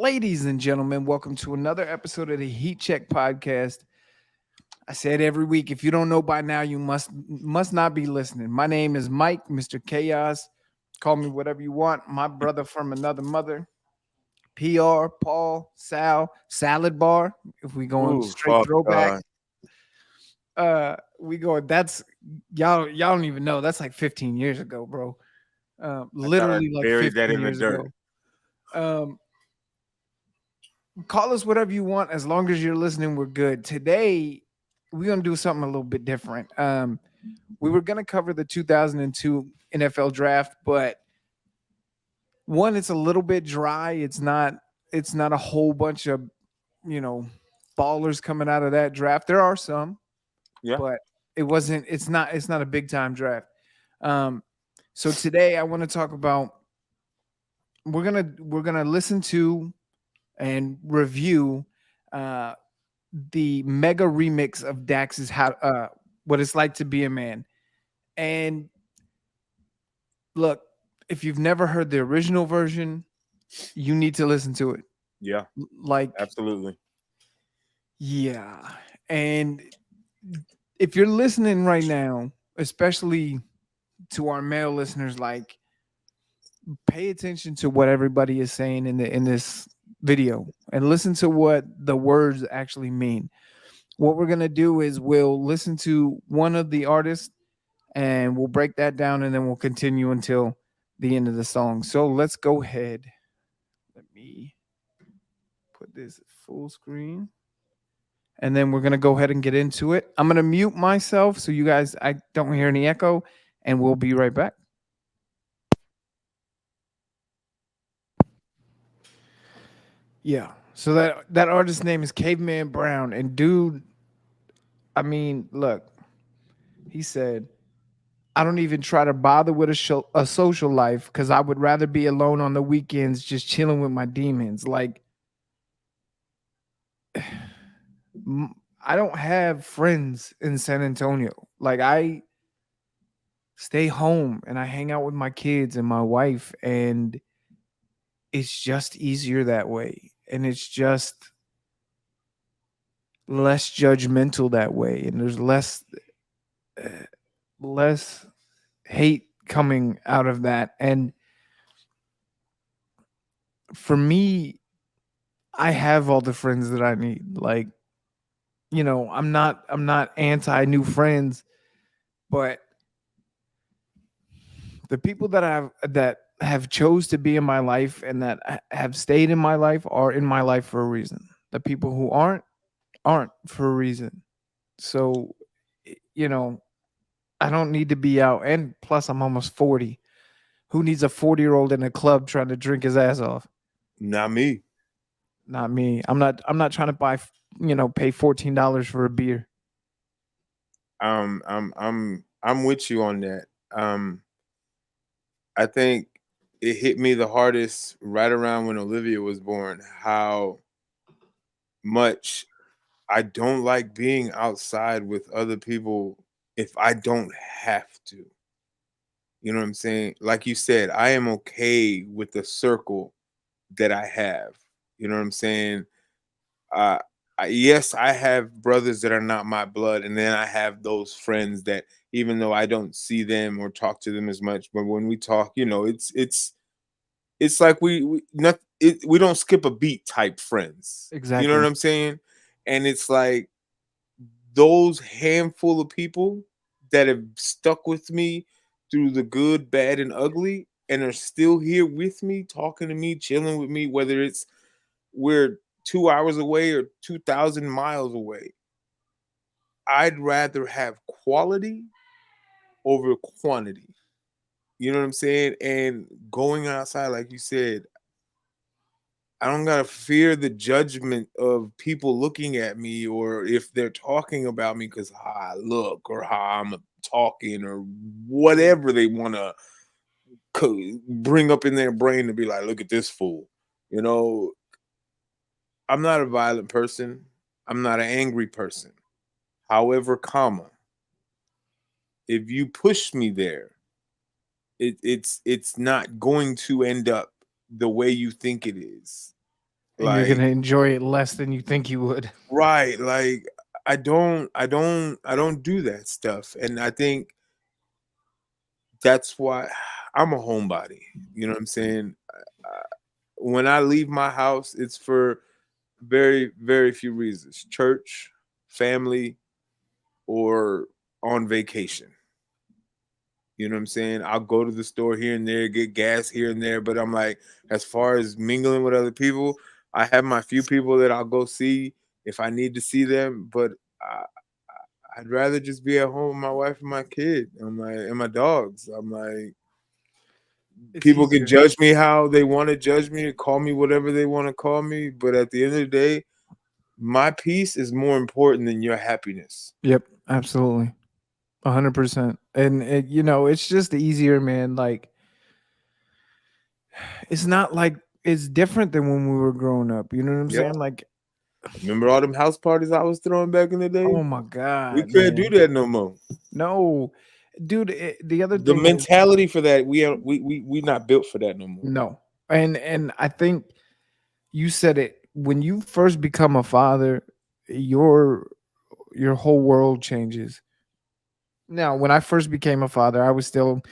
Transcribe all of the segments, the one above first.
Ladies and gentlemen, welcome to another episode of the Heat Check Podcast. I said every week, if you don't know by now, you must not be listening. My name is Mike, Mr. Chaos. Call me whatever you want. My brother from another mother, PR, Paul, Sal, Salad Bar. If we going Ooh, straight Father throwback, God. we go. That's y'all don't even know. That's like 15 years ago, bro. I thought I Literally like buried that 15 in the years dirt. ago. Um, Call us whatever you want as long as you're listening. We're good. Today we're gonna do something a little bit different. We were gonna cover the 2002 NFL draft, but one, it's a little bit dry. It's not a whole bunch of you know ballers coming out of that draft. There are some, Yeah. but it's not a big time draft. um so today I want to talk about, we're gonna listen to and review uh the mega remix of Dax's how what it's like to be a man. And look, if you've never heard the original version, you need to listen to it. Yeah. Like, Absolutely. yeah. And if you're listening right now, especially to our male listeners, like, pay attention to what everybody is saying in this video and listen to what the words actually mean. What we're gonna do is we'll listen to one of the artists and we'll break that down and then we'll continue until the end of the song. So let's go ahead. Let me put this at full screen. And then we're gonna go ahead and get into it. I'm gonna mute myself so you guys I don't hear any echo, and we'll be right back. Yeah. So that artist's name is Caveman Brown. And dude, I mean, look, he said, I don't even try to bother with a social life because I would rather be alone on the weekends just chilling with my demons. Like, I don't have friends in San Antonio. Like, I stay home and I hang out with my kids and my wife, and it's just easier that way. And it's just less judgmental that way. And there's uh, less hate coming out of that. And for me, I have all the friends that I need. Like, I'm not anti new friends, but the people that have chose to be in my life and that have stayed in my life are in my life for a reason. The people who aren't for a reason. So, you know, I don't need to be out, and plus I'm almost 40. Who needs a 40-year-old in a club trying to drink his ass off? Not me. Not me. I'm not trying to pay $14 for a beer. I'm with you on that. I think it hit me the hardest right around when Olivia was born, how much I don't like being outside with other people if I don't have to. You know what I'm saying? Like you said, I am okay with the circle that I have. You know what I'm saying? uh yes, I have brothers that are not my blood, and then I have those friends that, even though I don't see them or talk to them as much, but when we talk, it's like we don't skip a beat type friends. You know what Exactly. I'm saying? And it's like those handful of people that have stuck with me through the good, bad, and ugly, and are still here with me, talking to me, chilling with me, whether it's we're 2 hours away or 2,000 miles away. I'd rather have quality over quantity. You know what I'm saying? And going outside, like you said, I don't gotta fear the judgment of people looking at me, or if they're talking about me because how I look or how I'm talking or whatever they want to bring up in their brain to be like, look at this fool. You know, I'm not a violent person. I'm not an angry person. However, comma, if you push me there, it's not going to end up the way you think it is. And you're Like, gonna enjoy it less than you think you would. right, like I don't do that stuff. And I think that's why I'm a homebody. You know what I'm saying? When I leave my house, it's for very, very few reasons: church, family, or on vacation. You know what I'm saying? I'll go to the store here and there, get gas here and there, but I'm like, as far as mingling with other people, I have my few people that I'll go see if I need to see them, but I'd rather just be at home with my wife and my kid. I'm like, and my dogs. I'm like, It's people can easier. judge me how they want to judge me, call me whatever they want to call me, but at the end of the day, my peace is more important than your happiness. Yep, absolutely. 100%. And it's just easier, man. Like, it's not like it's different than when we were growing up. You know what I'm Yeah. saying? Like, Remember all them house parties I was throwing back in the day? oh my We god, can't do man. that no more. No. Dude, the other The thing is mentality for that, we not built for that no more. no. And I think you said it when you first become a father, your your whole world changes. Now, when I first became a father, I was still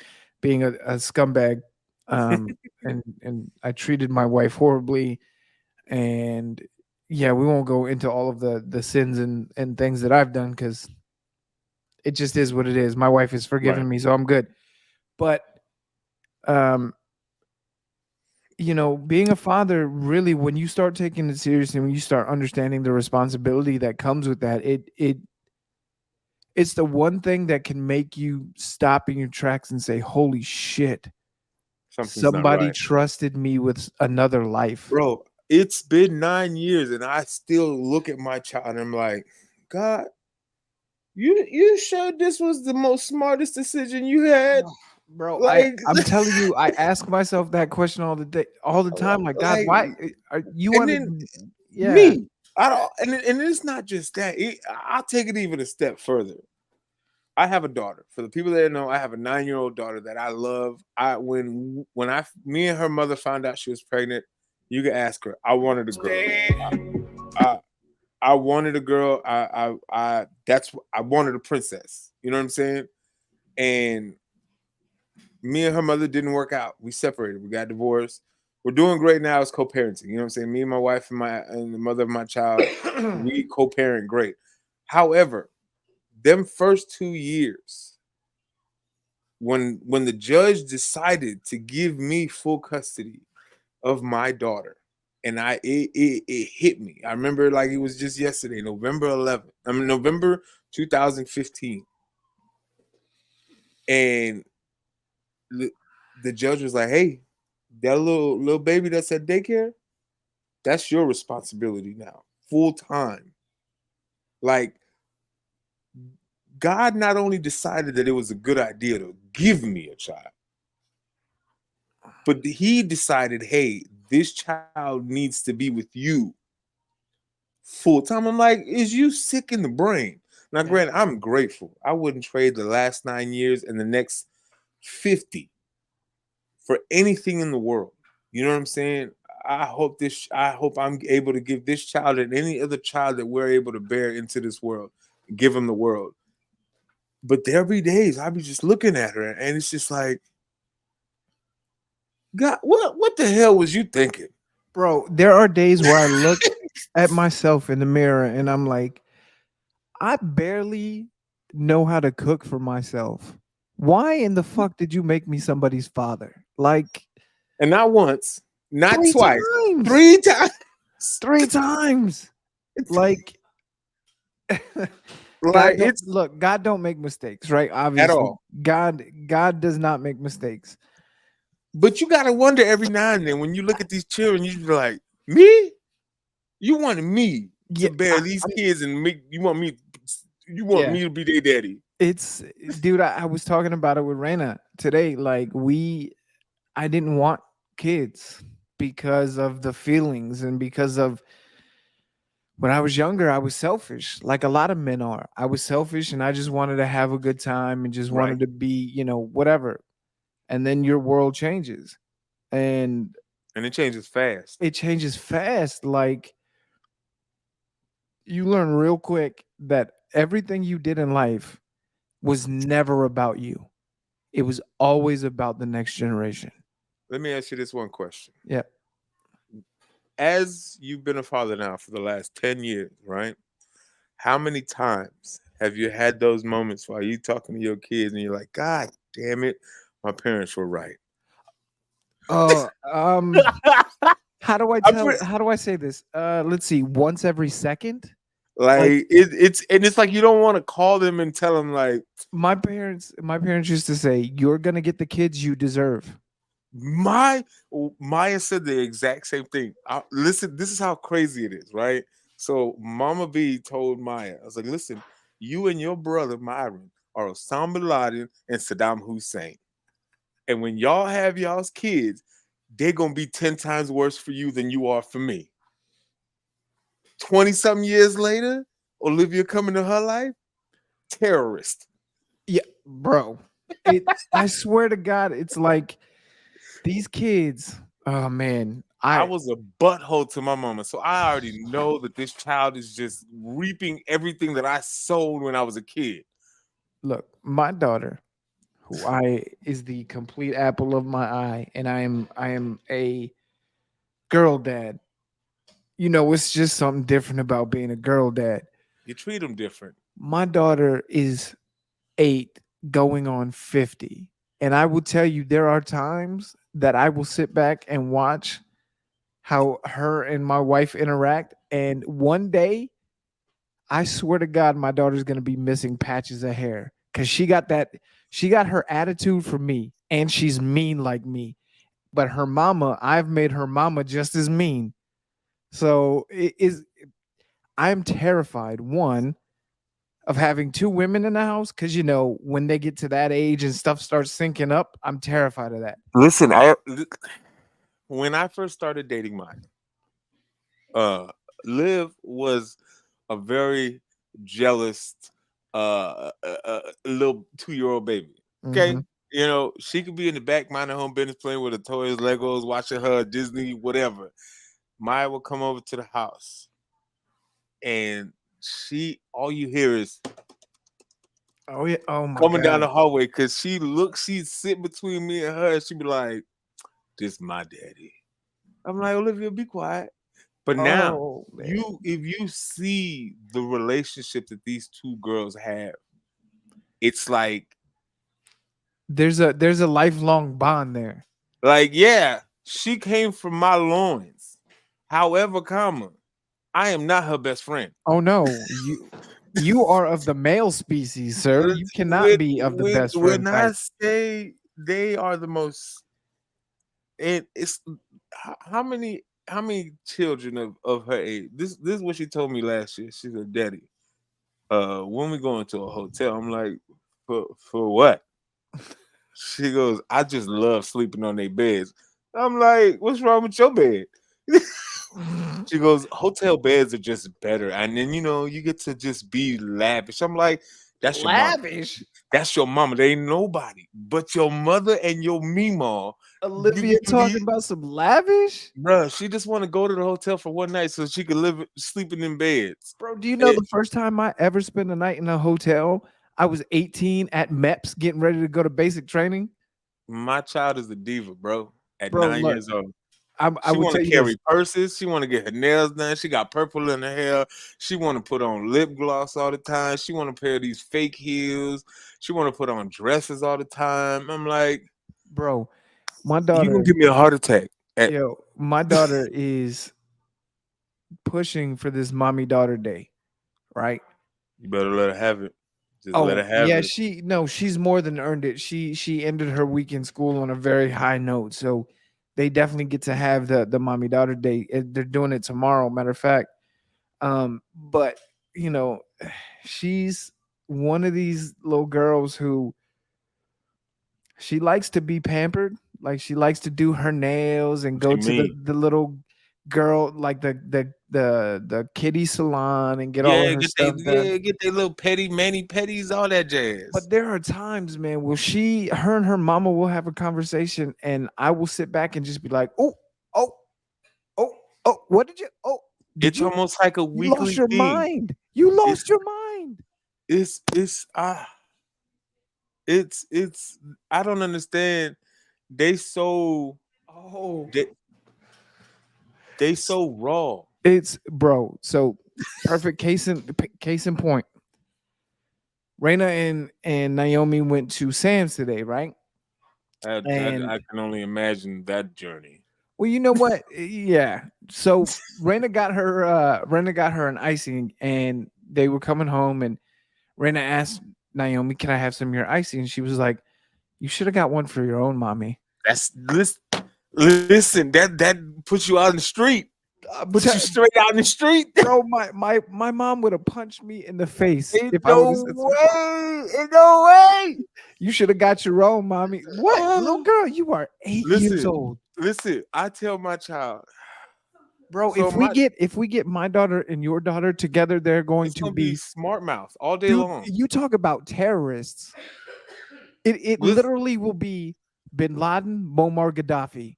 being a scumbag, and I treated my wife horribly. And yeah, we won't go into all of the sins and things that I've done because it just is what it is. My wife has Right. forgiven me, so I'm good. But um, being a father, really, when you start taking it seriously, when you start understanding the responsibility that comes with that, it's the one thing that can make you stop in your tracks and say, "Holy shit, Something's not somebody right. trusted me with another life." Bro, it's been 9 years and I still look at my child and I'm like, God, you sure this was the most smartest decision you had? Oh, bro, Like, I'm telling you, I ask myself that question all the day, all the time. Like, God, like, why are you and want then to? Yeah, me, I don't, and it's not just that. I'll take it even a step further. I have a daughter. For the people that know, I have a 9-year-old daughter that I love. Me and her mother found out she was pregnant, you can ask her. I wanted a girl. I I wanted a girl. I wanted a princess. You know what I'm saying? And me and her mother didn't work out. We separated. We got divorced. We're doing great now as co-parenting. You know what I'm saying? Me and my wife and the mother of my child, we co-parent great. However, them first 2 years, when the judge decided to give me full custody of my daughter, and it hit me. I remember like it was just yesterday, November 11th. I mean November 2015, and the judge was like, "Hey, that little baby that's at daycare, that's your responsibility now, full time." Like, God not only decided that it was a good idea to give me a child, but He decided, "Hey, this child needs to be with you full time." I'm like, "Is you sick in the brain?" Now, yeah, granted, I'm grateful. I wouldn't trade the last 9 years and the next 50 for anything in the world. You know what I'm saying? I hope I'm able to give this child and any other child that we're able to bear into this world, give them the world. But there be days I be just looking at her and it's just like, God, what the hell was you thinking? bro. There are days where I look at myself in the mirror and I'm like, I barely know how to cook for myself. Why in the fuck did you make me somebody's father? Like And not once, not three twice, times, 3 times. 3 times. Like Like God don't it's look. God don't make mistakes, right? at Obviously, all. God does not make mistakes. But you gotta wonder every now and then when you look at these children, you be like, me? You wanted me to Yeah, bear these kids and make you want yeah. me to be their daddy. It's dude. I was talking about it with Raina today. Like I didn't want kids because of the feelings and because of when I was younger, I was selfish, like a lot of men are. I was selfish and I just wanted to have a good time and just Right. wanted to be, whatever. And then your world changes. And And it changes fast. It changes fast. Like, you learn real quick that everything you did in life was never about you. It was always about the next generation. Let me ask you this one question. Yeah. As you've been a father now for the last 10 years, right? How many times have you had those moments while you talking to your kids and you're like, God damn it, my parents were right? Uh, um, I'm pretty, how do I say this? Let's see, once every second. Like, it's like you don't want to call them and tell them like my parents used to say, "You're gonna get the kids you deserve." my Maya said the exact same thing. Listen, this is how crazy it is, right? So Mama B told Maya, I was like, listen, you and your brother Myron are Osama bin Laden and Saddam Hussein. And when y'all have y'all's kids, they're gonna be 10 times worse for you than you are for me. 20 something years later, Olivia coming to her life, terrorist. Yeah, bro. It. I swear to God, it's like these kids. Oh man, I I was a butthole to my mama. So I already know that this child is just reaping everything that I sowed when I was a kid. look. My daughter, who I is the complete apple of my eye, and I am a girl dad. You know, it's just something different about being a girl dad. You treat them different. My daughter is 8 going on 50. And I will tell you, there are times that I will sit back and watch how her and my wife interact. And one day, I swear to God, my daughter's going to be missing patches of hair because she got her attitude from me and she's mean like me. But her mama, I've made her mama just as mean. So it is, I'm terrified. One, of having two women in the house because when they get to that age and stuff starts syncing up, I'm terrified of that. Listen, when I first started dating Maya, uh, Liv was a very jealous, little 2 year old baby. Okay, Hmm. you know she could be in the back minding her own business, playing with her toys, Legos, watching her Disney, whatever. Maya would come over to the house, and all you hear is Oh yeah. Oh my coming down god. the hallway because she'd sit between me and her, and she'd be like, "This my daddy." I'm like, Olivia, be quiet. But now, Oh man. if you see the relationship that these two girls have, it's There's a lifelong bond there. yeah, she came from my loins. However, comma, I am not her best friend. Oh no, you are of the male species, sir. You cannot When be of the best friend when I type. say they are the most, it's how many children of her age. This is what she told me last year. She said, "Daddy, when we going to a hotel," I'm like, for what? She goes, "I just love sleeping on their beds." I'm like, "What's wrong with your bed?" She goes, "Hotel beds are just better, and then you get to just be lavish." I'm like, "That's your mama. Lavish. That's your mama. There ain't nobody but your mother and your Mima. You Olivia giving me, talking about some lavish? bruh, she just want to go to the hotel for one night so she could live sleeping in beds." Bro, do you know Eh, the first time I ever spent a night in a hotel? I was 18 at MEPS getting ready to go to basic training. my child is a diva, bro. At Bro, 9 look, years old. I She will want tell to you this, carry purses. She want to get her nails done. She got purple in her hair. She want to put on lip gloss all the time. She want to pair these fake heels. She want to put on dresses all the time. I'm like, bro. My you gonna daughter, give me a heart attack? my daughter is pushing for this mommy daughter day, right? You better let her have it. Just let her Oh have yeah, it. she's more than earned it. She ended her week in school on a very high note, so they definitely get to have the mommy daughter day. They're doing it tomorrow, matter of fact. But you know, she's one of these little girls who she likes to be pampered. Like she likes to do her nails and She go to the mean. the little girl like the kiddie salon and get all of Yeah, her stuff done. get they little petty mani petties, all that jazz. But there are times, man, her and her mama will have a conversation, and I will sit back and just be like, "Oh, Oh, what did you? Oh, did It's you? almost like a You lost weekly your thing. mind. You It's lost your mind. it's it's I don't understand. They so Oh, they they so raw. it's bro. So perfect case in point. Raina and Naomi went to Sam's today, right? And I can only imagine that journey. well, you know what? Yeah. So Raina got her an icing, and they were coming home, and Raina asked Naomi, "Can I have some of your icing?" And she was like, "You should have got one for your own mommy." That's listen, that puts you out in the street. I'm Puts you te- straight out in the street. bro, my mom would have punched me in the face Ain't if I would have no said something. way. Ain't no way. You should have got your own, mommy. What, little girl? You are 8 years Listen, old, listen. I tell my child. bro. So If we get my daughter and your daughter together, they're going it's to gonna be be, smart mouth all day dude. long. You talk about terrorists. It Listen, literally will be Bin Laden, Muammar Gaddafi,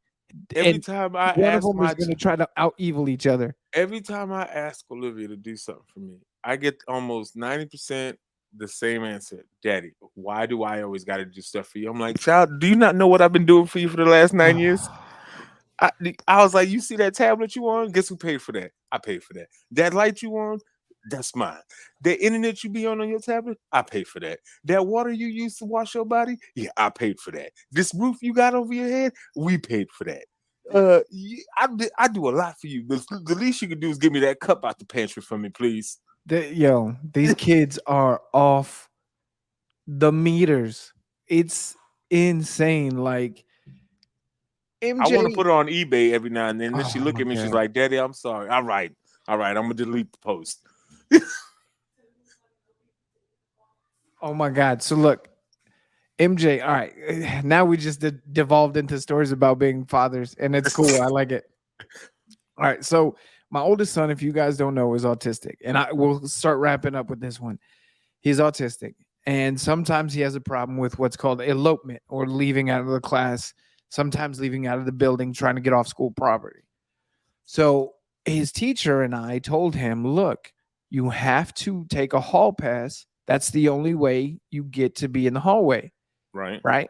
every and time I one of ask them is going to try to out evil each other. every time I ask Olivia to do something for me, I get almost 90% the same answer. Daddy, why do I always got to do stuff for you? I'm like, child, do you not know what I've been doing for you for the last 9 years? I, I was like, you see that tablet you on? Guess who paid for that? I paid for that. That light you on? That's mine. The internet you be on your tablet? I paid for that. That water you use to wash your body? Yeah, I paid for that. This roof you got over your head? We paid for that. I do a lot for you. The least you can do is give me that cup out the pantry for me, please. Yo, these kids are off the meters. It's insane. Like I want to MJ. put her on eBay every now and then. And then she Oh look my at me, she's god. like, Daddy, I'm sorry. All right, I'm gonna delete the post. Oh my god. So look, MJ. All right, now we just devolved into stories about being fathers, and it's cool. I like it. All right, so my oldest son, if you guys don't know, is autistic, and I will start wrapping up with this one. He's autistic, and sometimes he has a problem with what's called elopement or leaving out of the class, sometimes leaving out of the building, trying to get off school property. So his teacher and I told him, look, you have to take a hall pass. That's the only way you get to be in the hallway, Right. right?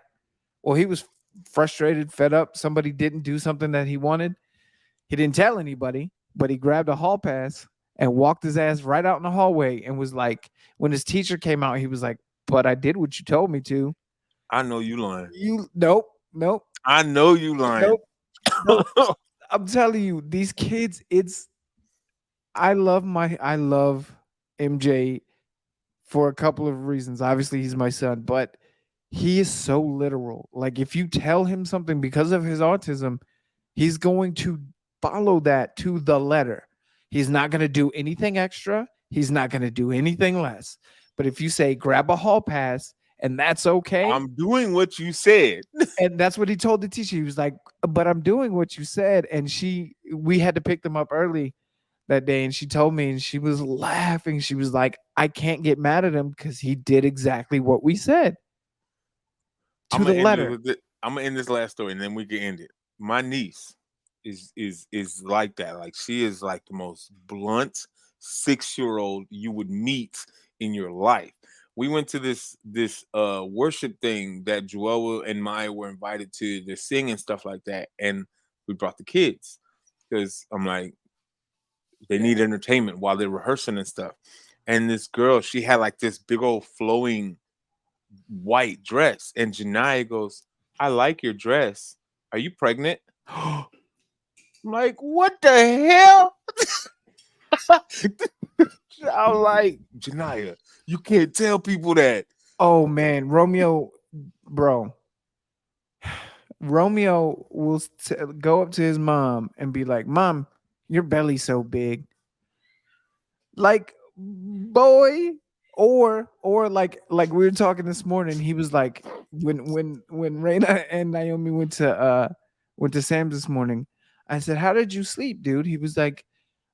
Well, he was frustrated, fed up. Somebody didn't do something that he wanted. He didn't tell anybody, but he grabbed a hall pass and walked his ass right out in the hallway and was like, when his teacher came out, he was like, but I did what you told me to. I know you lying. You, nope, nope, I know you lying. nope, nope. I'm telling you, these kids, I love MJ for a couple of reasons. Obviously, he's my son, but he is so literal. Like if you tell him something because of his autism, he's going to follow that to the letter. He's not going to do anything extra. He's not going to do anything less. But if you say grab a hall pass and that's okay, I'm doing what you said. and that's what he told the teacher. He was like, "But I'm doing what you said." And we had to pick them up early that day, and she told me, and she was laughing. She was like, "I can't get mad at him because he did exactly what we said I'm to gonna the end it letter." with it. I'm gonna end this last story and then we can end it. My niece is like that. Like she is like the most blunt 6-year old you would meet in your life. We went to this worship thing that Joella and Maya were invited to sing and stuff like that, and we brought the kids because I'm like they need entertainment while they're rehearsing and stuff. And this girl, she had like this big old flowing white dress. And Janiyah goes, I like your dress. Are you pregnant? I'm like, what the hell? I was like, Janiyah, you can't tell people that. Oh man, Romeo, bro, Romeo will go up to his mom and be like, "Mom, your belly's so big." Like, boy, or like we were talking this morning, he was like when Raina and Naomi went to Sam's this morning, I said, "How did you sleep, dude?" He was like,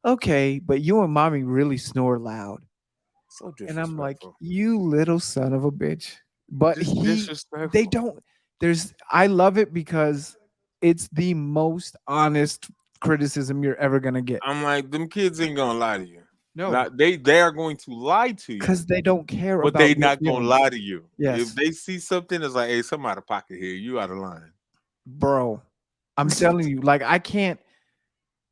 "Okay, but you and mommy really snore loud." So And I'm like, disrespectful. "You little son of a bitch." But Just they disrespectful. don't I love it because it's the most honest. criticism you're ever gonna get. I'm like, them kids ain't gonna lie to you. No, Not they are going to lie to you, because they don't care but about they your not gonna feelings. lie to you. If Yes, they see something that's like, hey, some out of pocket here, you out of line. bro. I'm telling you, like I can't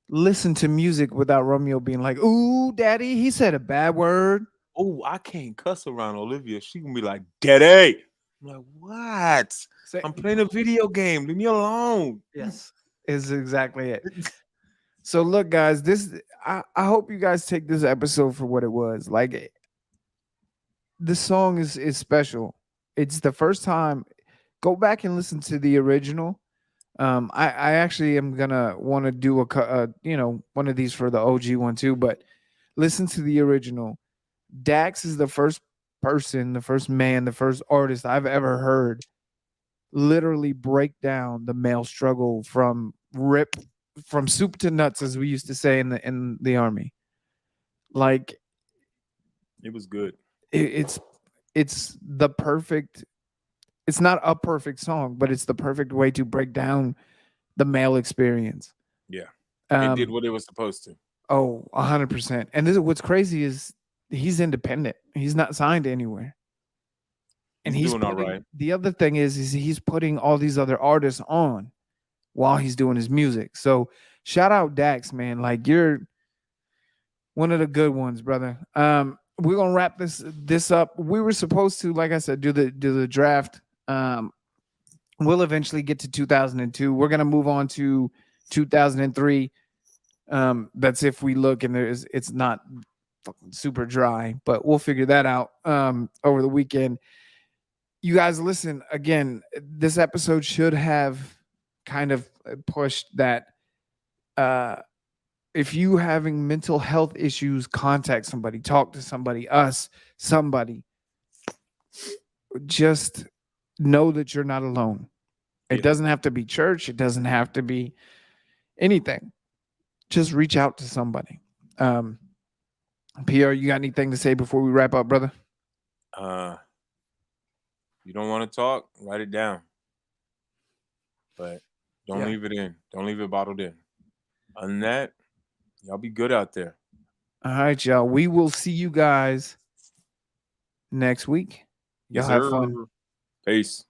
listen to music without Romeo being like, "Ooh, daddy, he said a bad word." Oh, I can't cuss around Olivia. She gonna be like, Daddy. I'm like, what? Say, I'm playing a video game. Leave me alone. yes, is exactly it. So look, guys, I hope you guys take this episode for what it was. Like this song is special. It's the first time. Go back and listen to the original. I actually am gonna want to do one of these for the OG one too. But listen to the original. Dax is the first person, the first man, the first artist I've ever heard literally break down the male struggle from soup to nuts, as we used to say in the army. Like It was good. it's it's the perfect. It's not a perfect song, but it's the perfect way to break down the male experience. Yeah. It did Um, what it was supposed to. oh, 100%. And this is what's crazy is he's independent. He's not signed anywhere. And He's he's doing all putting right. the other thing is he's putting all these other artists on while he's doing his music. So shout out Dax, man. Like you're one of the good ones, brother. We're gonna wrap this up. We were supposed to, like I said, do the draft. We'll eventually get to 2002. We're gonna move on to 2003. That's if we look and it's not super dry, but we'll figure that out over the weekend. You guys listen again. This episode should have kind of pushed that. Uh, if you having mental health issues, contact somebody, talk to somebody, us, somebody. Just know that you're not alone. It Yeah. doesn't have to be church. It doesn't have to be anything. Just reach out to somebody. Um, Pierre, you got anything to say before we wrap up, brother? Uh you don't want to talk, write it down. But don't Yeah. leave it in. Don't leave it bottled in. Other than that, y'all be good out there. All right, y'all. We will see you guys next week. Yes, Y'all have sir. fun. Peace.